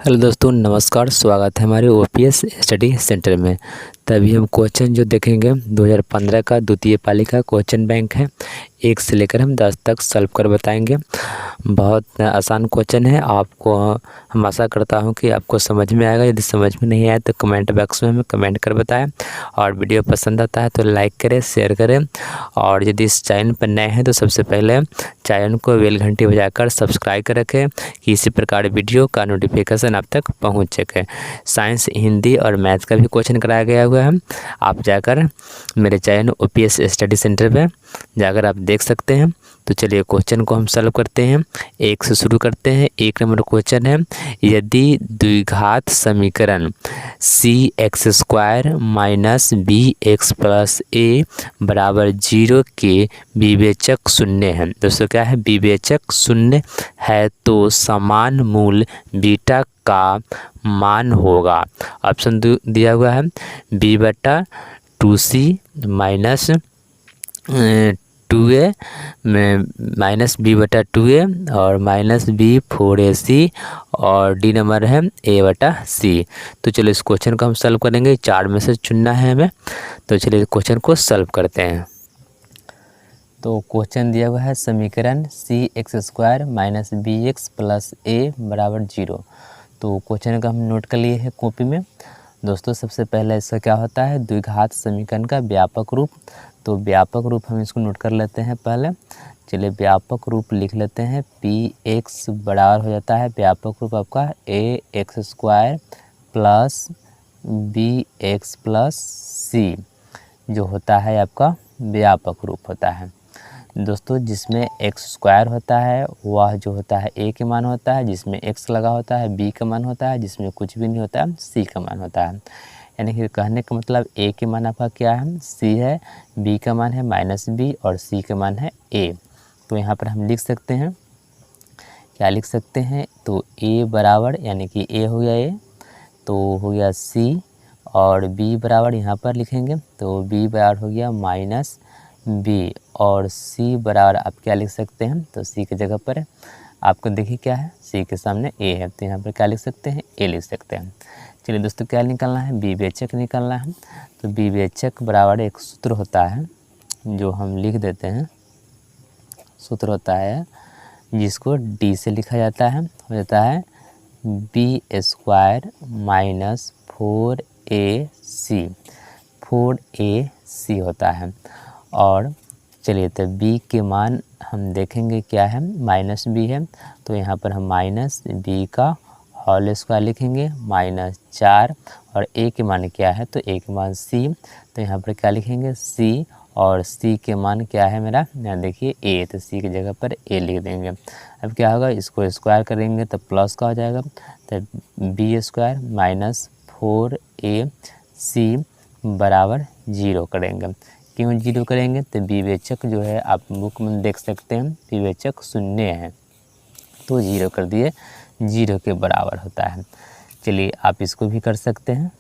Hello दोस्तों, नमस्कार। स्वागत है हमारे ओपीएस स्टडी सेंटर में। तभी हम क्वेश्चन जो देखेंगे 2015 का द्वितीय पाली का क्वेश्चन बैंक है। 1 से लेकर हम 10 तक सॉल्व कर बताएंगे। बहुत आसान क्वेश्चन है। आपको हम आशा करता हूं कि आपको समझ में आएगा। यदि समझ में नहीं आए तो कमेंट बॉक्स में हमें कमेंट कर बताएं। और वीडियो पसंद आता है तो लाइक करें, शेयर करें। और यदि इस चैनल पर नए हैं तो सबसे पहले चैनल को बेल घंटी बजाकर सब्सक्राइब कर रखें कि इसी प्रकार वीडियो का नोटिफिकेशन आप तक पहुंच सके। साइंस, हिंदी और मैथ का भी क्वेश्चन कराया गया हुआ है। आप जाकर मेरे चैनल ओपीएस स्टडी सेंटर पे जाकर आप देख सकते हैं। तो चलिए क्वेश्चन को हम सॉल्व करते हैं। 1 से शुरू करते हैं। 1 नंबर क्वेश्चन है, यदि द्विघात समीकरण c x square minus b x plus a बराबर 0 के विवेचक शून्य है। दोस्तों क्या है? विवेचक शून्य है तो समान मूल बीटा का मान होगा। ऑप्शन दिया हुआ है b/2c minus 2a minus b/2a और माइनस b/4ac और डी नंबर है a/c। तो चलो इस क्वेश्चन को हम सॉल्व करेंगे। 4 में से चुनना है हमें। तो चलिए क्वेश्चन को सॉल्व करते हैं। तो क्वेश्चन दिया हुआ है, समीकरण c x square minus b x plus a बराबर 0। तो क्वेश्चन का हम नोट कर लिए हैं कॉपी में। दोस्तों सबसे पहले इसका क्या होता है? द्विघात समीकरण का व्यापक रूप। तो व्यापक रूप हम इसको नोट कर लेते हैं पहले। चलिए व्यापक रूप लिख लेते हैं। पी एक्स बराबर हो जाता है व्यापक रूप आपका a x square plus b x plus c, जो होता है आपका व्यापक रूप होता है। दोस्तों जिसमें एक्स स्क्वायर होता है वह जो होता है ए के मान होता है, जिसमें एक्स लगा होता है बी का मान होता है, जिसमें कुछ भी नहीं होता है सी का मान होता है। यानी कि कहने का मतलब ए के मान आपका क्या है? सी है, बी का मान है माइनस बी और सी का मान है ए। तो यहाँ पर हम लिख सकते हैं, क्या लिख सकते हैं? तो ए बराबर यानी कि ए हो गया ए, तो हो गया सी, और बी बराबर यहाँ पर लिखेंगे तो बी बराबर हो गया माइनस बी, और सी बराबर आप क्या लिख सकते हैं? तो सी की जगह पर आपको देखिए क्या है, सी के सामने ए है तो यहाँ पर क्या लिख सकते हैं? ए लिख सकते हैं। चलिए दोस्तों क्या निकालना है? विवेचक निकालना है। तो विवेचक बराबर एक सूत्र होता है जो हम लिख देते हैं। सूत्र होता है जिसको डी से लिखा जाता है, हो जाता है B square minus 4ac, 4ac होता है। और चलिए तो b के मान हम देखेंगे क्या है? माइनस बी है तो यहाँ पर हम माइनस बी का होल स्क्वायर लिखेंगे माइनस 4, और a के मान क्या है? तो a के मान c, तो यहाँ पर क्या लिखेंगे? c, और c के मान क्या है मेरा? यहाँ देखिए a, तो c की जगह पर a लिख देंगे। अब क्या होगा? इसको स्क्वायर करेंगे तो प्लस का हो जाएगा, तो बी स्क्वायर माइनस 4ac बराबर 0 करेंगे। क्यों 0 करेंगे? तो विवेचक जो है आप बुक में देख सकते हैं विवेचक शून्य है तो 0 कर दिए, 0 के बराबर होता है। चलिए आप इसको भी कर सकते हैं।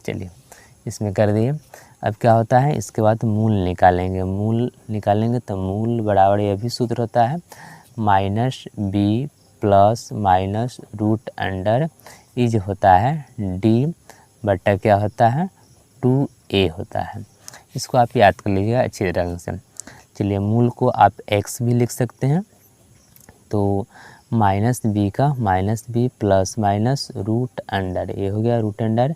चलिए इसमें कर दिए। अब क्या होता है? इसके बाद मूल निकालेंगे। मूल निकालेंगे तो मूल बराबर यह भी सूत्र होता है minus B plus minus root under e, जो होता है डी बटा क्या होता है? 2a होता है। इसको आप याद कर लीजिएगा अच्छी रंग से। चलिए मूल को आप x भी लिख सकते हैं, तो माइनस बी का minus B plus minus root under, ये हो गया रूट अंडर,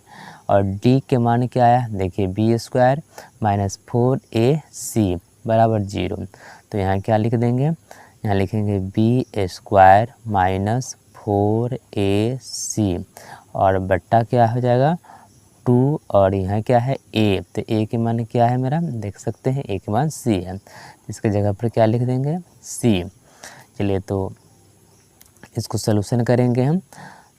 और d के मान क्या आया? देखिए बी स्क्वायर माइनस 4ac बराबर 0। तो यहाँ क्या लिख देंगे? यहाँ लिखेंगे बी स्क्वायर माइनस 4ac और बट्टा क्या हो जाएगा? 2, और यहाँ क्या है? a, तो a के मान क्या है मेरा? देख सकते हैं a के मान c है, इसके जगह पर क्या लिख देंगे? c। चलिए तो इसको सलूशन करेंगे हम।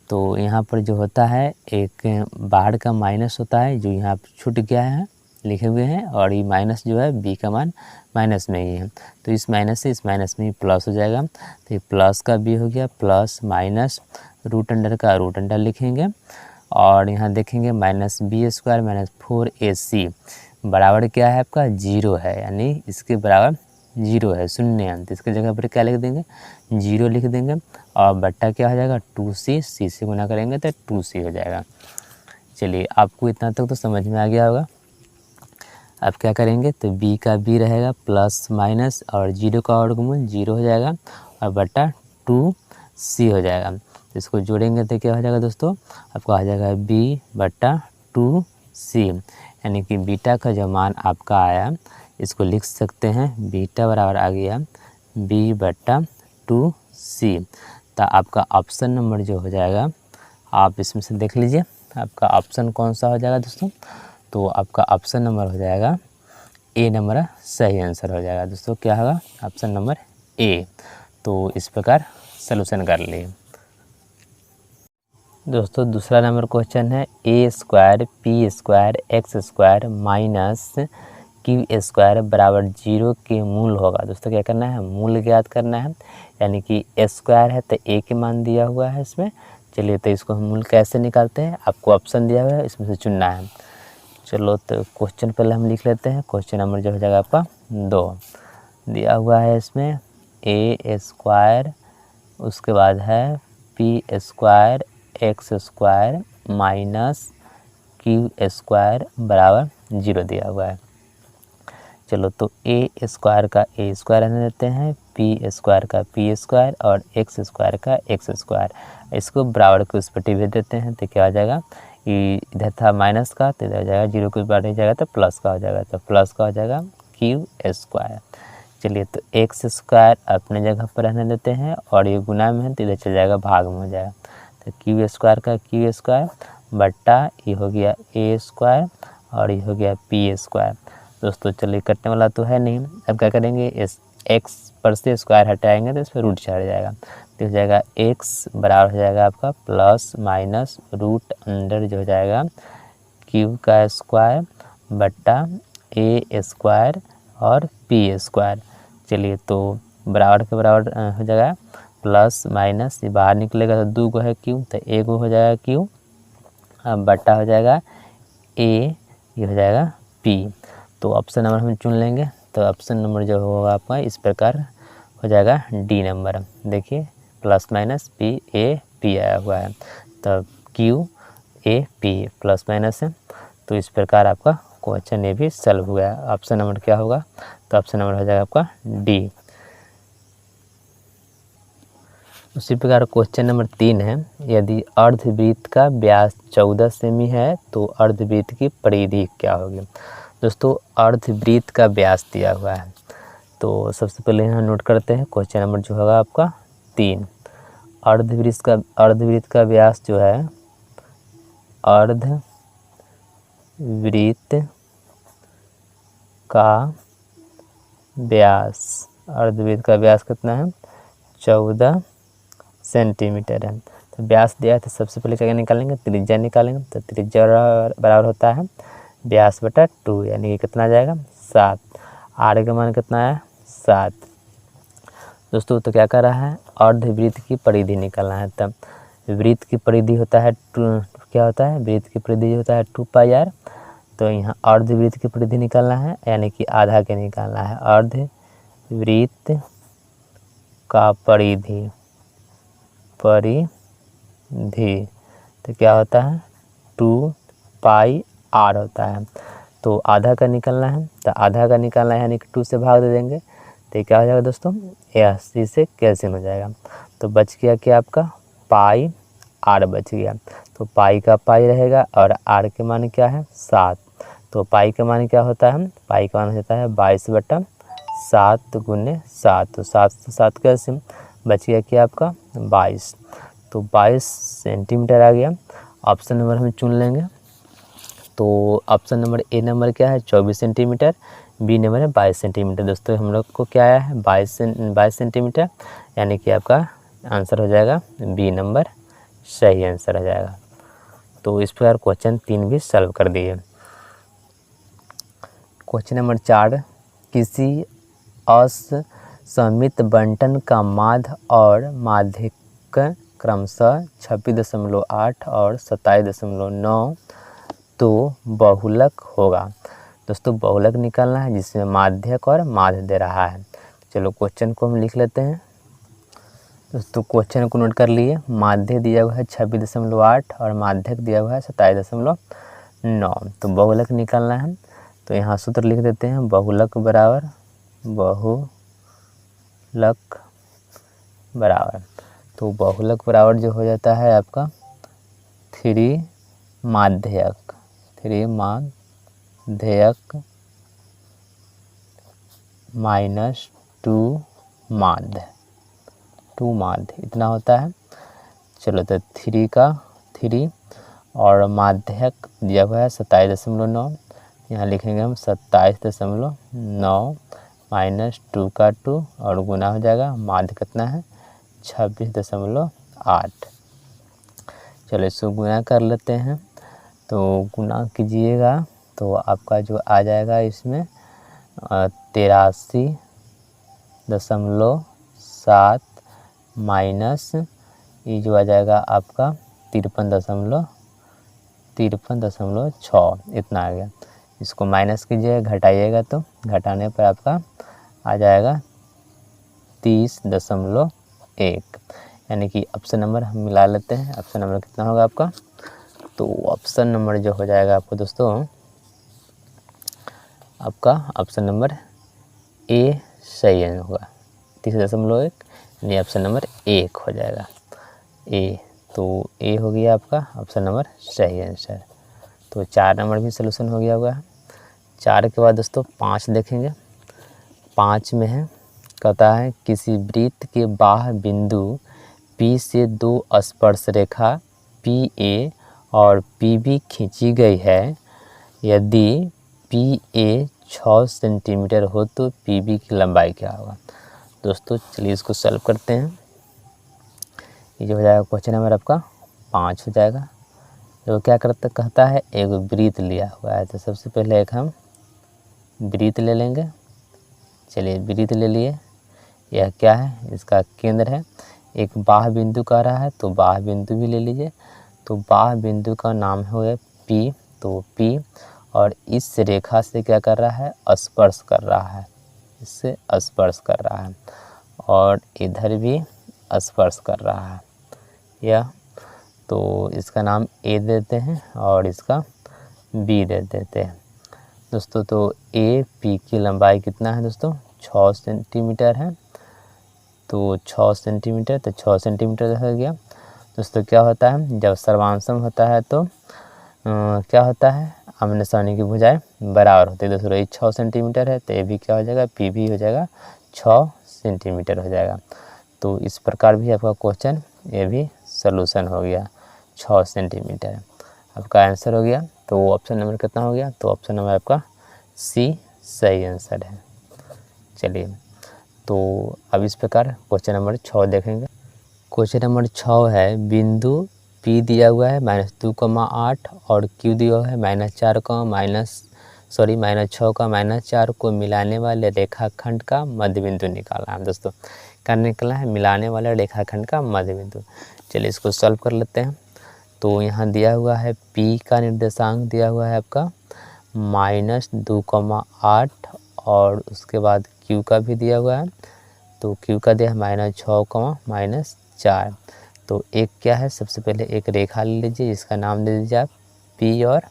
तो यहाँ पर जो होता है एक बाहर का माइनस होता है जो यहाँ छूट गया है, लिखे हुए हैं, और ये माइनस जो है b का मान माइनस में ही है तो इस माइनस से इस माइनस में ही प्लस हो जाएगा। तो ये प्लस का b हो गया प्लस माइनस रूट अंडर का रूट अंडर लिखेंगे, और यहाँ देखेंगे minus B square minus 4ac बराबर क्या है आपका? 0 है, यानी इसके बराबर 0 है, शून्य है। तो इसके जगह पर क्या लिख देंगे? 0 लिख देंगे, और बट्टा क्या हो जाएगा 2c, c से गुना करेंगे तो 2c हो जाएगा। चलिए आपको इतना तक तो समझ में आ गया होगा। अब क्या करेंगे तो b का b रहेगा प्लस माइनस और 0 का वर्गमूल 0 हो जाएगा और बट्टा 2c हो जाएगा। तो इसको जोड़ेंगे तो क्या हो जाएगा दोस्तों, आपको आ जाएगा b बट्टा 2c, यानी कि बीटा का जो मान आपका आया इसको लिख सकते हैं बीटा बराबर आ गया b बट्टा 2c। तो आपका ऑप्शन नंबर जो हो जाएगा, आप इसमें से देख लीजिए आपका ऑप्शन कौन सा हो जाएगा दोस्तों। तो आपका ऑप्शन नंबर हो जाएगा ए नंबर सही आंसर हो जाएगा दोस्तों। क्या होगा ऑप्शन नंबर ए। तो इस प्रकार सलूशन कर लिए दोस्तों। दूसरा नंबर क्वेश्चन है a square p square x square minus q square बराबर 0 के मूल होगा। दोस्तों क्या करना है, मूल ज्ञात करना है, यानी कि स्क्वायर है तो ए के मान दिया हुआ है इसमें। चलिए तो इसको हम मूल कैसे निकालते हैं, आपको ऑप्शन दिया हुआ है इसमें से चुनना है। चलो तो क्वेश्चन पहले हम लिख लेते हैं। क्वेश्चन नंबर जो हो जाएगा आपका 2 दिया हुआ है इसमें ए स्क्वायर, उसके बाद है P square x square minus q square बराबर 0 दिया हुआ है। चलो तो ए स्क्वायर का ए स्क्वायर रहने देते हैं, पी स्क्वायर का पी स्क्वायर और एक्स स्क्वायर का एक्स स्क्वायर, इसको बराबर के उस पर भेज देते हैं। तो क्या हो जाएगा, इधर था माइनस का तो इधर हो जाएगा 0 के उस पर जाएगा तो प्लस का हो जाएगा, तो प्लस का हो जाएगा क्यू स्क्वायर। चलिए तो एक्स स्क्वायर अपने जगह पर रहने देते हैं और ये गुना में है तो इधर चल जाएगा भाग में हो जाएगा। तो क्यू स्क्वायर का क्यू स्क्वायर बट्टा ये हो गया ए स्क्वायर और ये हो गया पी स्क्वायर। दोस्तों चलिए कटने वाला तो है नहीं, अब क्या करेंगे इस एक्स पर से स्क्वायर हटाएंगे तो इस पर रूट चढ़ जाएगा। तो हो जाएगा एक्स बराबर हो जाएगा आपका प्लस माइनस रूट अंडर जो हो जाएगा क्यू का स्क्वायर बट्टा ए स्क्वायर और पी स्क्वायर। चलिए तो बराबर के बराबर हो जाएगा प्लस माइनस, ये बाहर निकलेगा तो 2 गो है क्यू तो 1 गो हो जाएगा क्यू, अब बट्टा हो जाएगा ए, ये हो जाएगा पी। तो ऑप्शन नंबर हम चुन लेंगे। तो ऑप्शन नंबर जो होगा आपका इस प्रकार हो जाएगा डी नंबर। देखिए plus minus P A P आया हुआ है, तो Q A P plus minus है। तो इस प्रकार आपका क्वेश्चन ये भी सॉल्व हो गया। ऑप्शन नंबर क्या होगा, तो ऑप्शन नंबर हो जाएगा आपका डी। उसी प्रकार क्वेश्चन नंबर 3 है, यदि अर्धवृत्त का व्यास 14 सेमी है तो अर्धवृत्त की परिधि क्या होगी। दोस्तों अर्धवृत्त का व्यास दिया हुआ है, तो सबसे पहले यहाँ नोट करते हैं क्वेश्चन नंबर जो होगा आपका 3। अर्धवृत्त का व्यास जो है, अर्धवृत्त का व्यास, अर्धवृत्त का व्यास कितना है 14 सेंटीमीटर है। तो व्यास दिया है तो सबसे पहले क्या निकालेंगे, त्रिज्या निकालेंगे। तो त्रिज्या बराबर होता है व्यास बटा 2, यानी कि कितना जाएगा 7। आर का मान कितना है 7। दोस्तों तो क्या कर रहा है, अर्धवृत्त की परिधि निकालना है। तब वृत्त की परिधि होता है क्या होता है, वृत्त की परिधि होता है 2πr। तो यहाँ अर्धवृत्त की परिधि निकालना है, यानी कि आधा के निकालना है। अर्धवृत्त का परिधि तो क्या होता है 2πr होता है। तो आधा का निकालना है, तो आधा का निकालना है यानी कि 2 से भाग दे देंगे तो क्या हो जाएगा दोस्तों, 80 से कैंसिल हो जाएगा। तो बच गया क्या आपका πr बच गया। तो पाई का पाई रहेगा और r के मान क्या है 7। तो पाई का मान क्या होता है, पाई का मान होता है 22/7 गुने 7। तो 7 से 7 कैसे बच गया क्या आपका 22। तो 22 सेंटीमीटर आ गया। ऑप्शन नंबर हम चुन लेंगे। तो ऑप्शन नंबर ए नंबर क्या है 24 सेंटीमीटर, बी नंबर है 22 सेंटीमीटर। दोस्तों हम लोग को क्या आया है 22 सेंटीमीटर, यानी कि आपका आंसर हो जाएगा बी नंबर सही आंसर हो जाएगा। तो इस प्रकार क्वेश्चन 3 भी सॉल्व कर दिए। क्वेश्चन नंबर 4, किसी असममित बंटन का माध्य और माध्यिक क्रमशः 26.8 और 27.9 तो बहुलक होगा। दोस्तों बहुलक निकालना है जिसमें माध्यक और माध्य दे रहा है। चलो क्वेश्चन को हम लिख लेते हैं। दोस्तों क्वेश्चन को नोट कर लिए। माध्यक दिया हुआ है 26.8 और माध्यक दिया हुआ है 27.9। तो बहुलक निकालना है, तो यहाँ सूत्र लिख देते हैं। बहुलक बराबर तो बहुलक बराबर जो हो जाता है आपका 3 माध्यक -2 माध्य इतना होता है। चलो तो 3 और माध्यक दिया हुआ है 27.9, यहाँ लिखेंगे हम 27.9 -2 का 2 और गुना हो जाएगा। माध्य कितना है 26.8। चलो इसको गुना कर लेते हैं। तो गुना कीजिएगा तो आपका जो आ जाएगा इसमें 83.7 माइनस ये जो आ जाएगा आपका 53.6 इतना आ गया। इसको माइनस कीजिएगा, घटाइएगा तो घटाने पर आपका आ जाएगा 30.1। यानी कि ऑप्शन नंबर हम मिला लेते हैं। ऑप्शन नंबर कितना होगा आपका, तो ऑप्शन नंबर जो हो जाएगा आपको दोस्तों, आपका ऑप्शन नंबर ए सही होगा। 30.1 यानी ऑप्शन नंबर 1 हो जाएगा ए। तो ए हो गया आपका ऑप्शन नंबर सही आंसर। तो 4 नंबर भी सलूशन हो गया हुआ है। 4 के बाद दोस्तों 5 देखेंगे। 5 में है, कहता है किसी वृत्त के बाह्य बिंदु P से 2 स्पर्श रेखा PA और PB खींची गई है। यदि PA 6 सेंटीमीटर हो तो PB की लंबाई क्या होगा। दोस्तों चलिए इसको सॉल्व करते हैं। ये जो हो जाएगा क्वेश्चन नंबर आपका 5 हो जाएगा। तो क्या कहता है एक वृत्त लिया हुआ है, तो सबसे पहले एक हम वृत्त ले लेंगे। चलिए वृत्त ले लिए। यह क्या है, इसका केंद्र है। एक बाह्य बिंदु कह रहा है तो बाह्य बिंदु भी ले लीजिए। तो बाह्य बिंदु का नाम है P। तो P और इस रेखा से क्या कर रहा है, स्पर्श कर रहा है, इससे स्पर्श कर रहा है और इधर भी स्पर्श कर रहा है यह। तो इसका नाम A देते हैं और इसका B दे देते हैं दोस्तों। तो AP की लंबाई कितना है दोस्तों, 6 सेंटीमीटर है। तो 6 सेंटीमीटर, तो 6 सेंटीमीटर हो गया दोस्तों। क्या होता है जब सर्वांशम होता है तो क्या होता है, आमने सामने की भुजाएं बराबर होती है दोस्तों। ये 6 सेंटीमीटर है तो ये भी क्या हो जाएगा, P भी हो जाएगा 6 सेंटीमीटर हो जाएगा। तो इस प्रकार भी आपका क्वेश्चन ये भी सलूशन हो गया, 6 सेंटीमीटर आपका आंसर हो गया। तो ऑप्शन नंबर कितना हो गया, तो ऑप्शन नंबर आपका C सही आंसर है। चलिए तो अब इस प्रकार क्वेश्चन नंबर 6 देखेंगे। क्वेश्चन नंबर 6 है बिंदु P दिया हुआ है -2,8 और Q दिया हुआ है -4 -6 का -4 को मिलाने वाले रेखाखंड का मध्य बिंदु निकालना है दोस्तों। क्या निकला है, मिलाने वाले रेखाखंड का मध्य बिंदु। चलिए इसको सॉल्व कर लेते हैं। तो यहाँ दिया हुआ है P का निर्देशांक दिया हुआ है आपका -2,8 और उसके बाद Q का भी दिया हुआ है। तो Q का दिया है -6, -4। तो एक क्या है, सबसे पहले एक रेखा ले लीजिए जिसका नाम दे दीजिए आप P और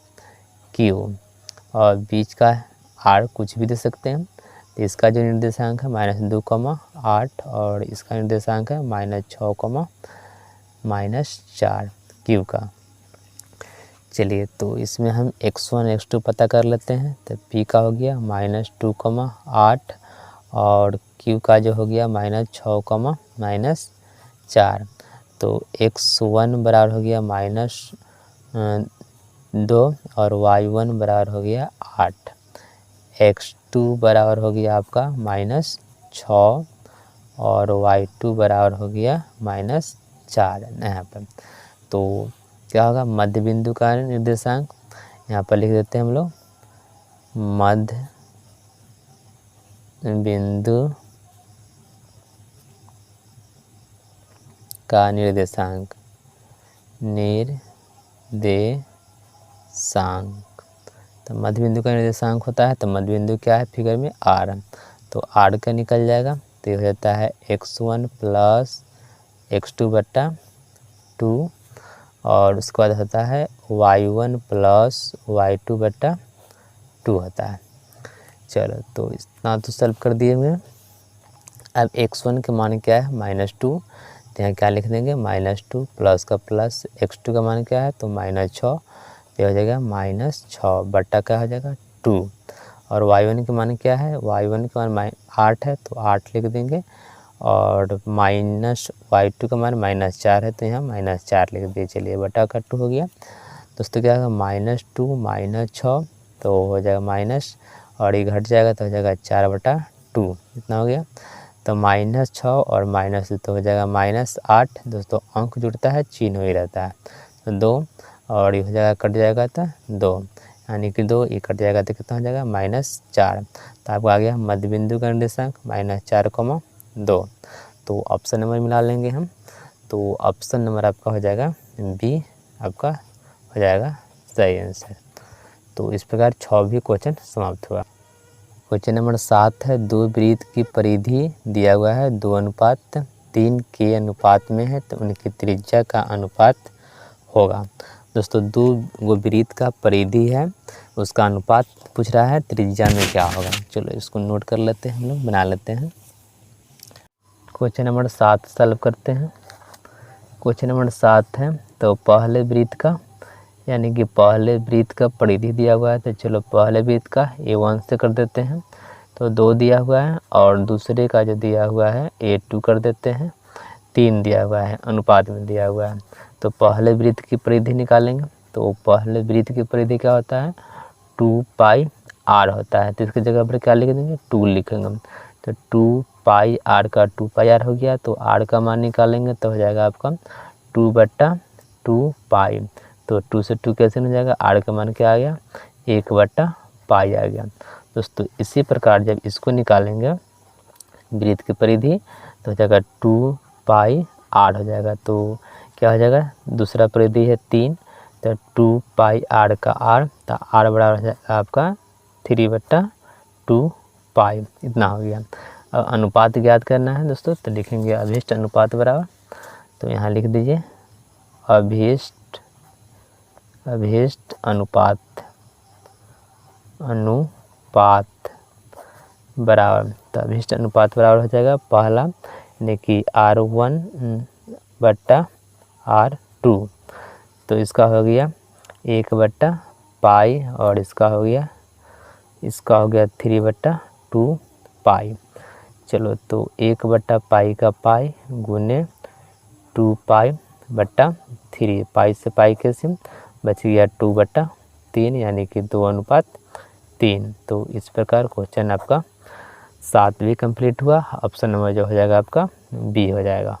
Q और बीच का R कुछ भी दे सकते हैं। तो इसका जो निर्देशांक है -2,8 और इसका निर्देशांक है -6, -4 Q का। चलिए तो इसमें हम x1 x2 पता कर लेते हैं। तो P का हो गया -2,8 और Q का जो हो गया -6, -4। तो x1 बराबर हो गया -2 और y1 बराबर हो गया 8। x2 बराबर हो गया आपका -6 और y2 बराबर हो गया -4 यहाँ पर। तो क्या होगा, मध्य बिंदु का निर्देशांक यहाँ पर लिख देते हैं हम लोग। मध्य बिंदु का निर्देशांक तो मध्य बिंदु का निर्देशांक होता है। तो मध्य बिंदु क्या है फिगर में, R। तो R का निकल जाएगा तो ये हो जाता है x1 + x2 बट्टा 2 और उसके बाद होता है y1 प्लस y2 बट्टा 2 होता है। चलो तो इतना तो सॉल्व कर दिए हुए। अब x1 के मान क्या है -2, तो यहाँ क्या लिख देंगे -2 प्लस का प्लस x2 का मान क्या है तो -6, तो हो जाएगा -6 बट्टा क्या हो जाएगा 2। और y1 के मान क्या है, y1 के मान 8 है तो 8 लिख देंगे और माइनस y2 का मान -4 है तो यहाँ -4 लिख दिए। चलिए बटा का 2 हो गया दोस्तों, क्या होगा -2 -6 तो हो जाएगा माइनस और ये घट जाएगा तो हो जाएगा 4/2 इतना हो गया। तो -6 और -2 तो हो जाएगा -8 दोस्तों, अंक जुड़ता है चिन्ह ही रहता है तो 2 और ये हो जाएगा कट जाएगा तो 2 यानी कि 2 ये कट जाएगा तो कितना हो जाएगा -4। तो आपको आ गया मध्य बिंदु का निर्देशांक -4,2। तो ऑप्शन नंबर मिला लेंगे हम, तो ऑप्शन नंबर आपका हो जाएगा बी, आपका हो जाएगा सही आंसर। तो इस प्रकार 6 भी क्वेश्चन समाप्त हुआ। क्वेश्चन नंबर 7 है, दो वृत्त की परिधि दिया हुआ है 2:3 के अनुपात में है तो उनकी त्रिज्या का अनुपात होगा। दोस्तों दो वो वृत्त का परिधि है उसका अनुपात पूछ रहा है, त्रिज्या में क्या होगा। चलो इसको नोट कर लेते हैं, हम लोग बना लेते हैं। क्वेश्चन नंबर 7 सॉल्व करते हैं। क्वेश्चन नंबर 7 है, तो पहले वृत्त का यानी कि पहले वृत्त का परिधि दिया हुआ है तो चलो पहले वृत्त का A1 से कर देते हैं तो 2 दिया हुआ है और दूसरे का जो दिया हुआ है A2 कर देते हैं, 3 दिया हुआ है अनुपात में दिया हुआ है। तो पहले वृत्त की परिधि निकालेंगे तो पहले वृत्त की परिधि क्या होता है 2πr होता है, तो इसकी जगह पर क्या लिख देंगे 2 लिखेंगे। तो 2πr का 2πr हो गया तो r का मान निकालेंगे तो हो जाएगा आपका 2/2π। तो 2 से 2 कैसे हो जाएगा, r का मान क्या आ गया 1/π आ गया। दोस्तों इसी प्रकार जब इसको निकालेंगे वृत्त की परिधि तो हो जाएगा 2πr हो जाएगा। तो क्या हो जाएगा, दूसरा परिधि है 3 तो 2πr का r तो r बराबर हो जाएगा आपका 3/2π इतना हो गया। अब अनुपात ज्ञात करना है दोस्तों तो लिखेंगे अभिष्ट अनुपात बराबर, तो यहाँ लिख दीजिए अभिष्ट अनुपात बराबर, तो अभिष्ट अनुपात बराबर हो जाएगा पहला यानी कि R1/R2 तो इसका हो गया 1/π और इसका हो गया 3/2π। चलो तो 1/π का पाई गुने 2π/3, पाई से पाई के सिम बच गया 2/3 यानी कि 2:3। तो इस प्रकार क्वेश्चन आपका 7 भी कंप्लीट हुआ। ऑप्शन नंबर जो हो जाएगा आपका बी हो जाएगा।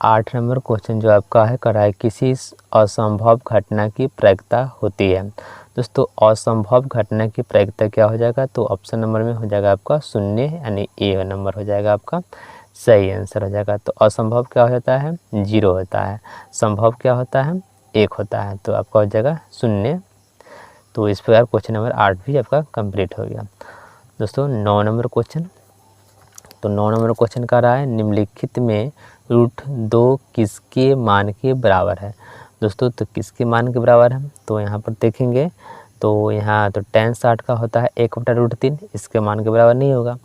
8 नंबर क्वेश्चन जो आपका है कर रहा है किसी असंभव घटना की प्रायिकता होती है। दोस्तों असंभव घटना की प्रायिकता क्या हो जाएगा, तो ऑप्शन नंबर में हो जाएगा आपका 0 यानी ए नंबर हो जाएगा आपका सही आंसर हो जाएगा। तो असंभव क्या होता है 0 होता है, संभव क्या होता है 1 होता है, तो आपका हो जाएगा 0। तो इस प्रकार क्वेश्चन नंबर 8 भी आपका कंप्लीट हो गया। दोस्तों 9 नंबर क्वेश्चन, तो 9 नंबर क्वेश्चन का रहा है निम्नलिखित में √2 किसके मान के बराबर है। दोस्तों तो किसके मान के बराबर है, तो यहाँ पर देखेंगे तो यहाँ तो tan 60 का होता है 1/√3, इसके मान के बराबर नहीं होगा।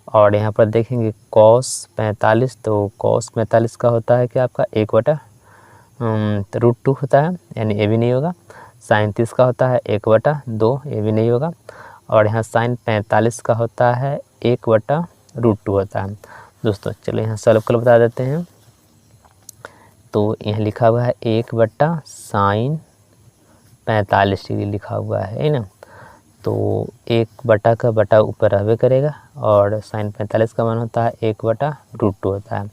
और यहाँ पर देखेंगे cos 45, तो cos 45 का होता है कि आपका 1/√2 होता है यानी ये भी नहीं होगा। sin 30 का होता है 1/2, ये भी नहीं होगा। और यहाँ sin 45 का होता है 1/√2 होता है। दोस्तों चलो यहाँ सॉल्व कर बता देते हैं। तो यहाँ लिखा हुआ है 1/sin 45 डिग्री लिखा हुआ है ना, तो 1 का बटा ऊपर रहबे करेगा और sin 45 का मान होता है 1/√2 होता है।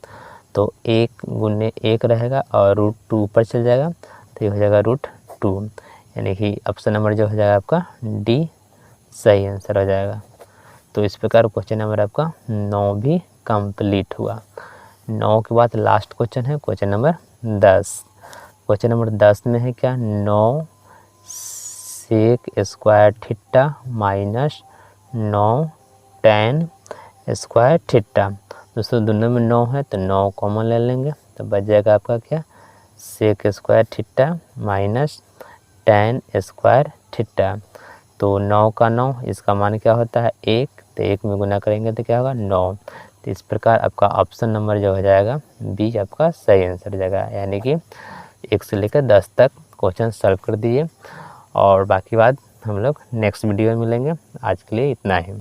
तो 1 गुने 1 रहेगा और √2 ऊपर चल जाएगा तो ये हो जाएगा √2 यानी कि ऑप्शन नंबर जो हो जाएगा आपका डी सही आंसर हो जाएगा। तो इस प्रकार क्वेश्चन नंबर आपका 9 भी कंप्लीट हुआ। 9 के बाद लास्ट क्वेश्चन है क्वेश्चन नंबर 10। क्वेश्चन नंबर 10 में है क्या 9 sec² थीटा -9 tan² थीटा। दोस्तों दोनों में 9 है तो 9 कॉमन ले लेंगे तो बच जाएगा आपका क्या sec square theta minus tan square theta. तो 9 का 9 इसका मान क्या होता है 1, तो 1 में गुना करेंगे तो क्या होगा 9। तो इस प्रकार आपका ऑप्शन नंबर जो हो जाएगा बी आपका सही आंसर हो जाएगा, यानी कि 1 से लेकर 10 तक क्वेश्चन सॉल्व कर दीजिए और बाकी बात हम लोग नेक्स्ट वीडियो में मिलेंगे। आज के लिए इतना ही।